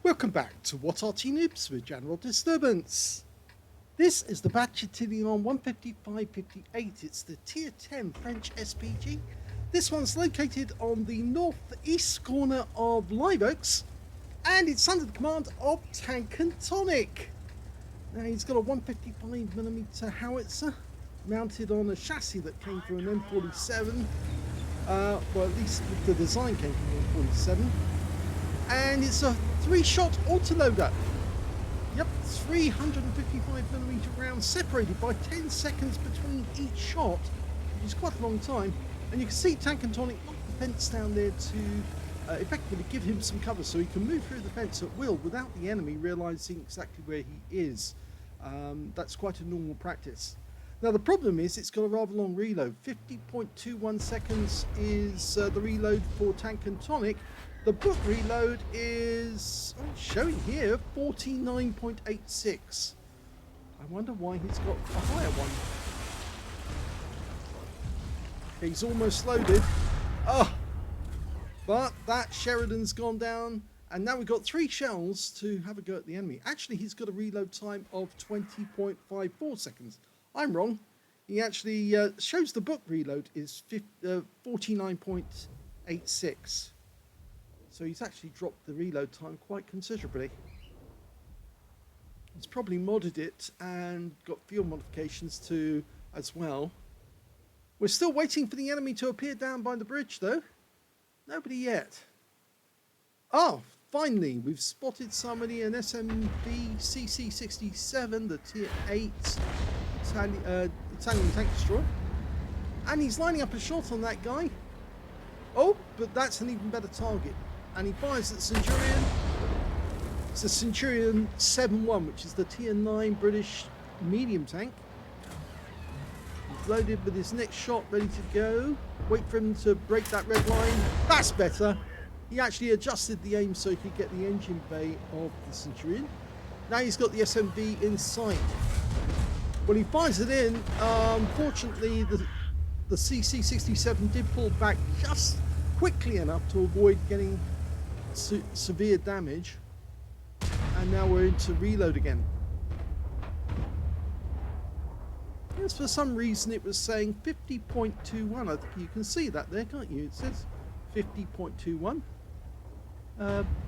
Welcome back to What Arty Noobs with General Disturbance. This is the Bat Châtillon 155-58. It's the Tier 10 French SPG. This one's located on the northeast corner of Live Oaks, and it's under the command of TanqAndTonic. Now he's got a 155mm howitzer mounted on a chassis that came from an M47. Well, at least the design came from an M47. And it's a 3-shot autoloader. Yep, 355mm rounds separated by 10 seconds between each shot, which is quite a long time. And you can see TanqAndTonic knock the fence down there to effectively give him some cover so he can move through the fence at will without the enemy realizing exactly where he is. That's quite a normal practice. Now the problem is it's got a rather long reload. 50.21 seconds is the reload for TanqAndTonic. The book reload is showing here 49.86. I wonder why he's got a higher one. Okay, he's almost loaded. Oh, but that Sheridan's gone down, and now we've got 3 shells to have a go at the enemy. Actually, he's got a reload time of 20.54 seconds. I'm wrong. He actually shows the book reload is 49.86. So he's actually dropped the reload time quite considerably. He's probably modded it and got fuel modifications too as well. We're still waiting for the enemy to appear down by the bridge though. Nobody yet. Oh, finally we've spotted somebody, an SMB CC67, the Tier 8 Italian tank destroyer. And he's lining up a shot on that guy. Oh, but that's an even better target. And he fires at Centurion. It's a Centurion 7-1, which is the Tier 9 British medium tank. He's loaded with his next shot, ready to go. Wait for him to break that red line. That's better. He actually adjusted the aim so he could get the engine bay of the Centurion. Now he's got the SMB in sight. When he fires it in, unfortunately, the CC67 did pull back just quickly enough to avoid getting severe damage, and now we're into reload again. Yes, for some reason it was saying 50.21. I think you can see that there, can't you? It says 50.21,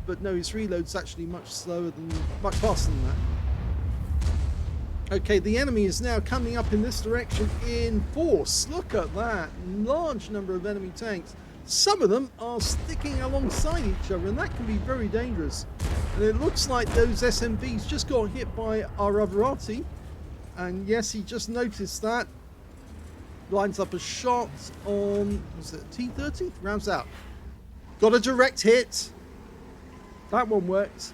but no, his reload's actually much faster than that. Okay, the enemy is now coming up in this direction in force. Look at that large number of enemy tanks. Some of them are sticking alongside each other, and that can be very dangerous. And it looks like those SMVs just got hit by our other Arty. And yes, he just noticed that. Lines up a shot on, was it T30? Rounds out. Got a direct hit. That one worked.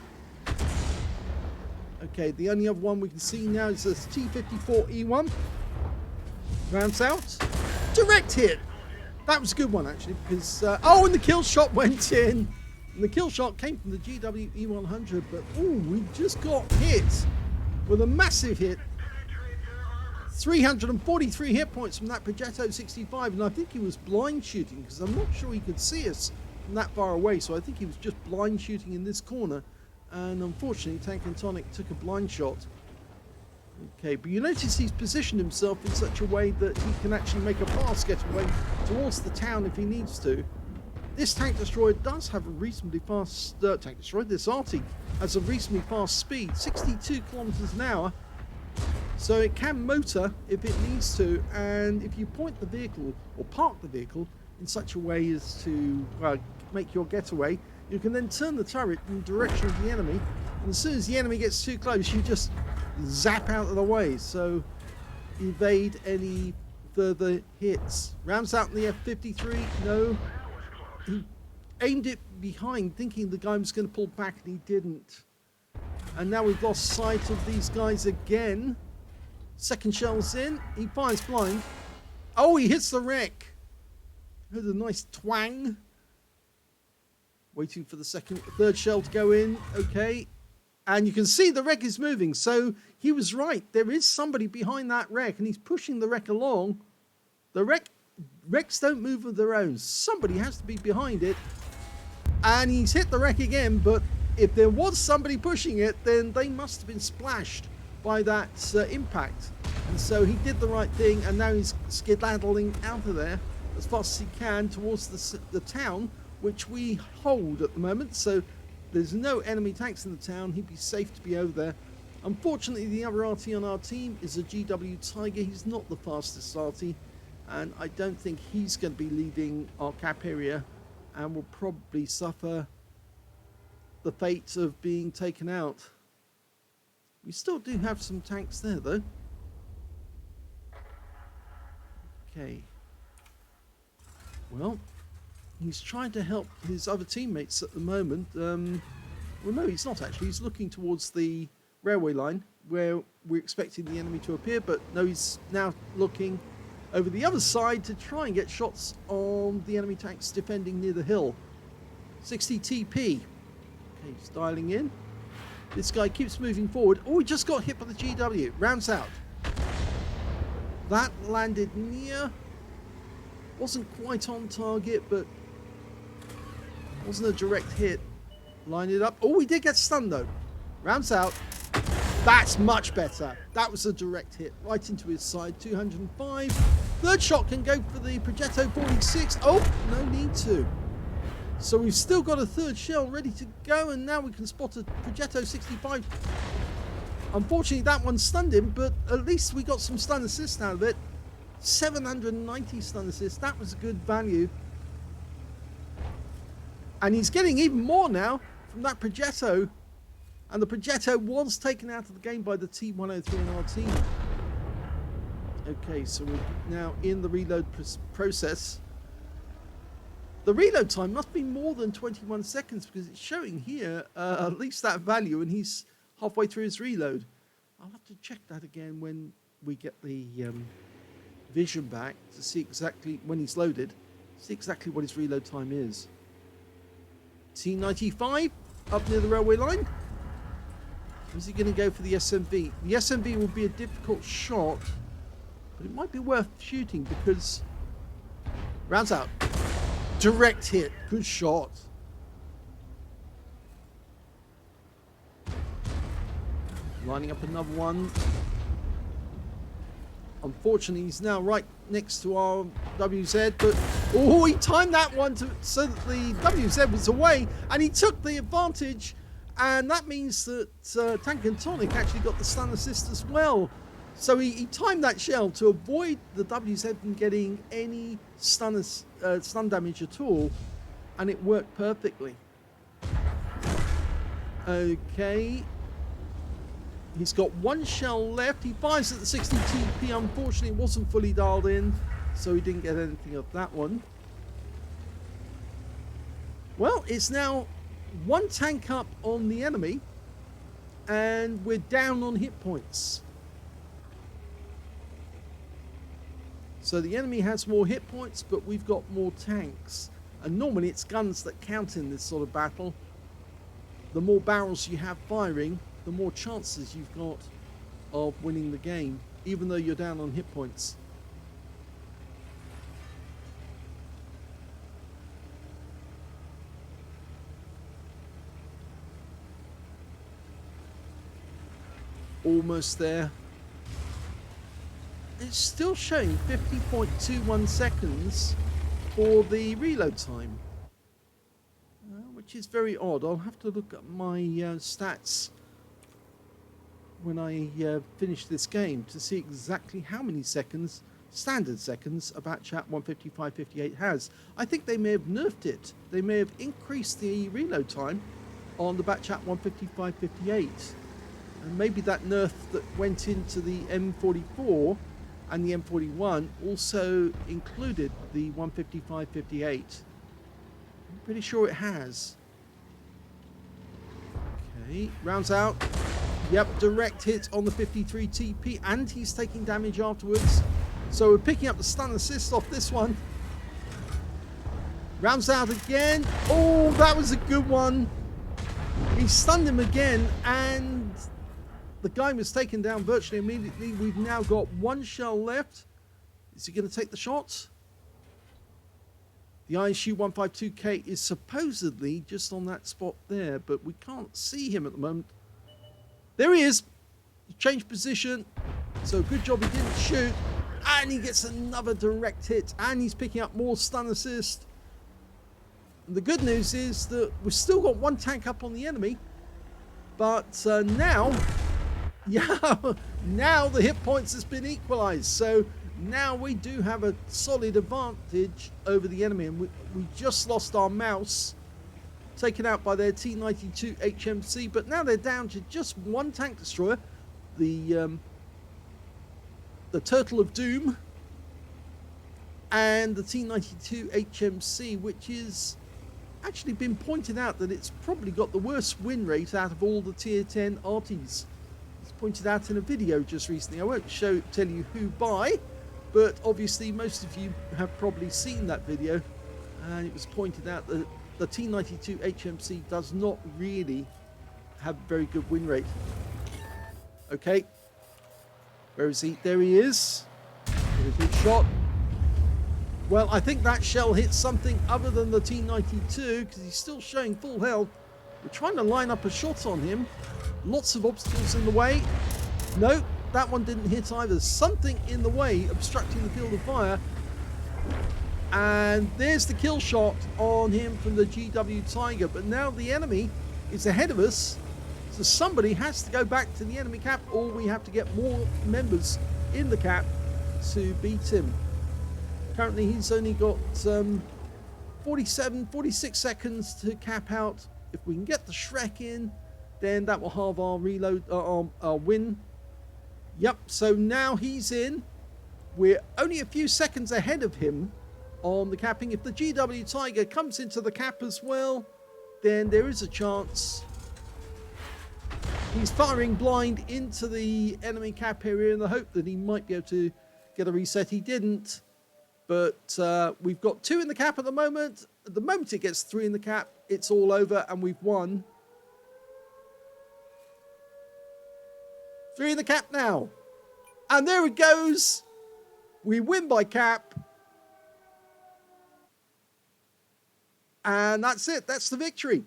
Okay, the only other one we can see now is this T54E1. Rounds out. Direct hit. That was a good one, actually, because... oh, and the kill shot went in. And the kill shot came from the GWE100, but, ooh, we just got hit with a massive hit. 343 hit points from that Progetto 65, and I think he was blind shooting, because I'm not sure he could see us from that far away, so I think he was just blind shooting in this corner, and unfortunately, TanqAndTonic took a blind shot. Okay, but you notice he's positioned himself in such a way that he can actually make a fast getaway towards the town if he needs to. This tank destroyer does have a reasonably fast tank destroyer. This Arty has a reasonably fast speed, 62 kilometers an hour. So it can motor if it needs to, and if you point the vehicle or park the vehicle in such a way as to make your getaway, you can then turn the turret in the direction of the enemy, and as soon as the enemy gets too close, you just zap out of the way, so evade any further hits. Rounds out in the F53. No, he aimed it behind thinking the guy was going to pull back, and he didn't. And now we've lost sight of these guys again. Second shell's in. He fires blind. Oh, he hits the wreck. Heard a nice twang. Waiting for the third shell to go in. Okay. And you can see the wreck is moving, so he was right. There is somebody behind that wreck, and he's pushing the wreck along. The wrecks don't move of their own. Somebody has to be behind it. And he's hit the wreck again, but if there was somebody pushing it, then they must have been splashed by that impact. And so he did the right thing, and now he's skedaddling out of there as fast as he can towards the town, which we hold at the moment. So there's no enemy tanks in the town. He'd be safe to be over there. Unfortunately, the other Arty on our team is a GW Tiger. He's not the fastest Arty, and I don't think he's going to be leading our cap area, and will probably suffer the fate of being taken out. We still do have some tanks there, though. Okay. Well, he's trying to help his other teammates at the moment. Well, no, he's not actually. He's looking towards the railway line where we're expecting the enemy to appear, but no, he's now looking over the other side to try and get shots on the enemy tanks defending near the hill. 60 TP. Okay, he's dialing in. This guy keeps moving forward. Oh, he just got hit by the GW. Rounds out. That landed near. Wasn't quite on target, but wasn't a direct hit. Line it up. Oh, he did get stunned though. Rounds out. That's much better. That was a direct hit right into his side. 205. Third shot can go for the Progetto 46. Oh, no need to. So we've still got a third shell ready to go, and now we can spot a Progetto 65. Unfortunately, that one stunned him, but at least we got some stun assist out of it. 790 stun assist. That was a good value. And he's getting even more now from that Progetto. And the Progetto was taken out of the game by the T103 and Arty. Okay, so we're now in the reload process. The reload time must be more than 21 seconds because it's showing here at least that value, and he's halfway through his reload. I'll have to check that again when we get the vision back to see exactly when he's loaded, see exactly what his reload time is. T95 up near the railway line. Is he going to go for the SMV? The SMV will be a difficult shot, but it might be worth shooting because rounds out. Direct hit. Good shot. Lining up another one. Unfortunately, he's now right next to our WZ, but oh, he timed that one so that the WZ was away, and he took the advantage, and that means that TanqAndTonic actually got the stun assist as well. So he timed that shell to avoid the WZ from getting any stun damage at all, and it worked perfectly. Okay. He's got one shell left. He fires at the 60 TP. Unfortunately, it wasn't fully dialed in, so he didn't get anything of that one. Well, it's now one tank up on the enemy, and we're down on hit points. So the enemy has more hit points, but we've got more tanks. And normally it's guns that count in this sort of battle. The more barrels you have firing, the more chances you've got of winning the game, even though you're down on hit points. Almost there. It's still showing 50.21 seconds for the reload time, which is very odd. I'll have to look at my stats when I finish this game to see exactly how many seconds, standard seconds, a Bat Chat 155.58 has. I think they may have nerfed it. They may have increased the reload time on the Bat Chat 155.58. And maybe that nerf that went into the M44 and the M41 also included the 155.58. I'm pretty sure it has. Okay, rounds out. Yep, direct hit on the 53 TP, and he's taking damage afterwards. So we're picking up the stun assist off this one. Rounds out again. Oh, that was a good one. He stunned him again, and the guy was taken down virtually immediately. We've now got one shell left. Is he going to take the shot? The The ISU 152K is supposedly just on that spot there, but we can't see him at the moment. There he is. He changed position. So good job he didn't shoot. And he gets another direct hit. And he's picking up more stun assist. And the good news is that we've still got one tank up on the enemy. But now, yeah, now the hit points has been equalized. So now we do have a solid advantage over the enemy. And we just lost our mouse, taken out by their T92 HMC. But now they're down to just one tank destroyer. The Turtle of Doom. And the T92 HMC, which is actually been pointed out that it's probably got the worst win rate out of all the tier 10 Artys. It's pointed out in a video just recently. I won't tell you who by, but obviously most of you have probably seen that video, and it was pointed out that the T92 HMC does not really have a very good win rate. Okay, where is he? There he is. Good shot. Well, I think that shell hit something other than the T92 because he's still showing full health. We're trying to line up a shot on him. Lots of obstacles in the way. No, that one didn't hit either. Something in the way obstructing the field of fire. And there's the kill shot on him from the GW Tiger. But now the enemy is ahead of us. So somebody has to go back to the enemy cap, or we have to get more members in the cap to beat him. Currently, he's only got 46 seconds to cap out. If we can get the Shrek in, then that will halve our reload, our win. Yep, so now he's in. We're only a few seconds ahead of him on the capping. If the GW Tiger comes into the cap as well, then there is a chance. He's firing blind into the enemy cap area in the hope that he might be able to get a reset. He didn't. But we've got 2 in the cap at the moment. At the moment it gets 3 in the cap, it's all over and we've won. 3 in the cap now. And there it goes. We win by cap. And that's it. That's the victory.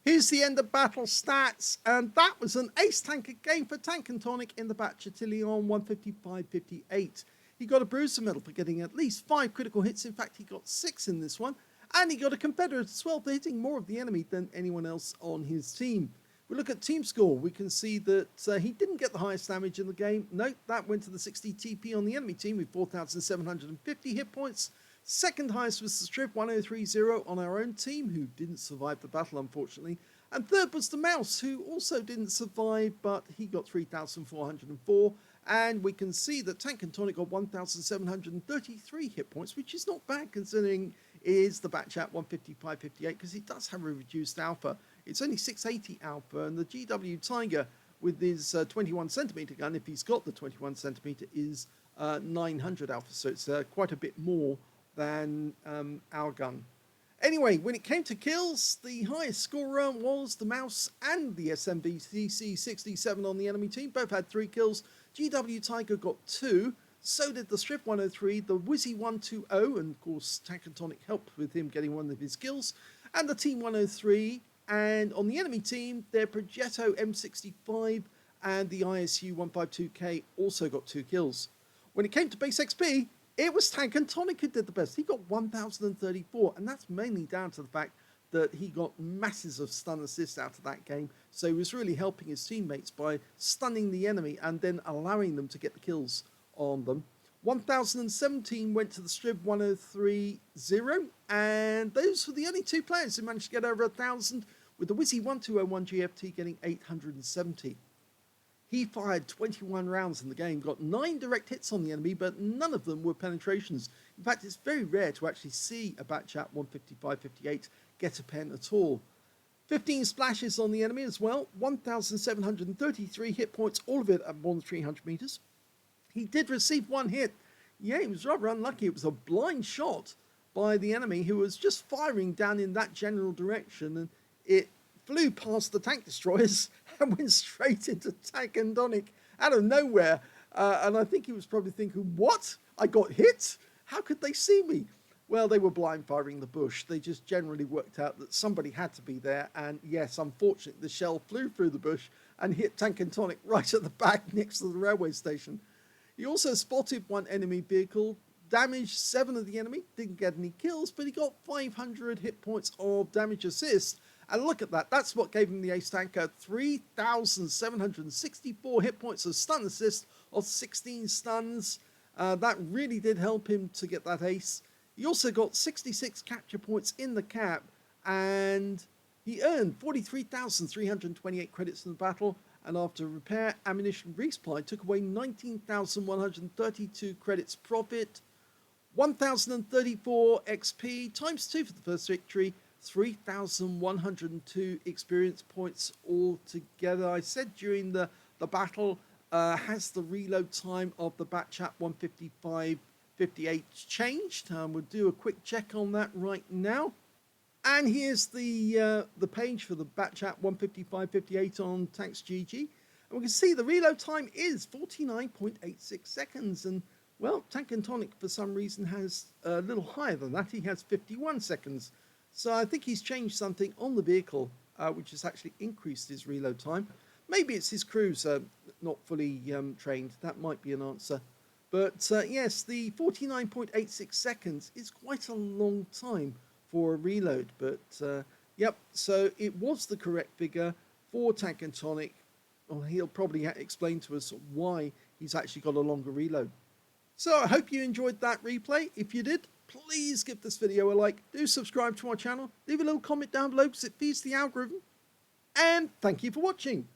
Here's the end of battle stats, and that was an ace tanker game for TanqAndTonic in the Bat Châtillon 155.58. He got a bruiser medal for getting at least 5 critical hits. In fact, he got 6 in this one, and he got a Confederate as well for hitting more of the enemy than anyone else on his team. If we look at team score, we can see that he didn't get the highest damage in the game. Note that went to the 60 TP on the enemy team with 4,750 hit points. Second highest was the Strip 1030 on our own team, who didn't survive the battle, unfortunately. And third was the Mouse, who also didn't survive, but he got 3,404. And we can see that TanqAndTonic got 1,733 hit points, which is not bad considering it is the Bat Chat 155.58, because it does have a reduced alpha. It's only 680 alpha, and the GW Tiger with his 21cm gun, if he's got the 21cm, is 900 alpha, so it's quite a bit more than our gun. Anyway, when it came to kills, the highest scorer was the Mouse and the SMBCC 67 on the enemy team. Both had 3 kills. GW Tiger got 2. So did the Strip 103, the Wizzy 120, and of course TanqAndTonic helped with him getting one of his kills, and the Team 103. And on the enemy team, their Progetto M65 and the ISU 152K also got 2 kills. When it came to base XP, it was TanqAndTonic who did the best. He got 1,034, and that's mainly down to the fact that he got masses of stun assists out of that game. So he was really helping his teammates by stunning the enemy and then allowing them to get the kills on them. 1,017 went to the Strib 1030, and those were the only 2 players who managed to get over 1,000, with the Wizzy 1201 GFT getting 870. He fired 21 rounds in the game, got 9 direct hits on the enemy, but none of them were penetrations. In fact, it's very rare to actually see a Bat Chat 155.58 get a pen at all. 15 splashes on the enemy as well, 1,733 hit points, all of it at more than 300 meters. He did receive 1 hit. Yeah, he was rather unlucky. It was a blind shot by the enemy who was just firing down in that general direction, and it flew past the tank destroyers and went straight into TanqAndTonic out of nowhere. And I think he was probably thinking, what? I got hit? How could they see me? Well, they were blind firing the bush. They just generally worked out that somebody had to be there. And yes, unfortunately, the shell flew through the bush and hit TanqAndTonic right at the back next to the railway station. He also spotted one enemy vehicle, damaged 7 of the enemy, didn't get any kills, but he got 500 hit points of damage assist. And look at that, that's what gave him the ace tanker, 3,764 hit points of stun assist of 16 stuns. That really did help him to get that ace. He also got 66 capture points in the cap, and he earned 43,328 credits in the battle, and after repair, ammunition, resupply, took away 19,132 credits profit, 1,034 XP, times 2 for the first victory, 3,102 experience points altogether. I said during the battle, has the reload time of the Bat Chat 155-58 changed? We'll do a quick check on that right now. And here's the page for the Bat Chat 155-58 on TanqGG. And we can see the reload time is 49.86 seconds. And, well, TanqAndTonic, for some reason, has a little higher than that. He has 51 seconds. So I think he's changed something on the vehicle, which has actually increased his reload time. Maybe it's his crews not fully trained. That might be an answer. But yes, the 49.86 seconds is quite a long time for a reload. But yep, so it was the correct figure for TanqAndTonic. Well, he'll probably explain to us why he's actually got a longer reload. So I hope you enjoyed that replay. If you did, please give this video a like. Do subscribe to our channel. Leave a little comment down below because it feeds the algorithm. And thank you for watching.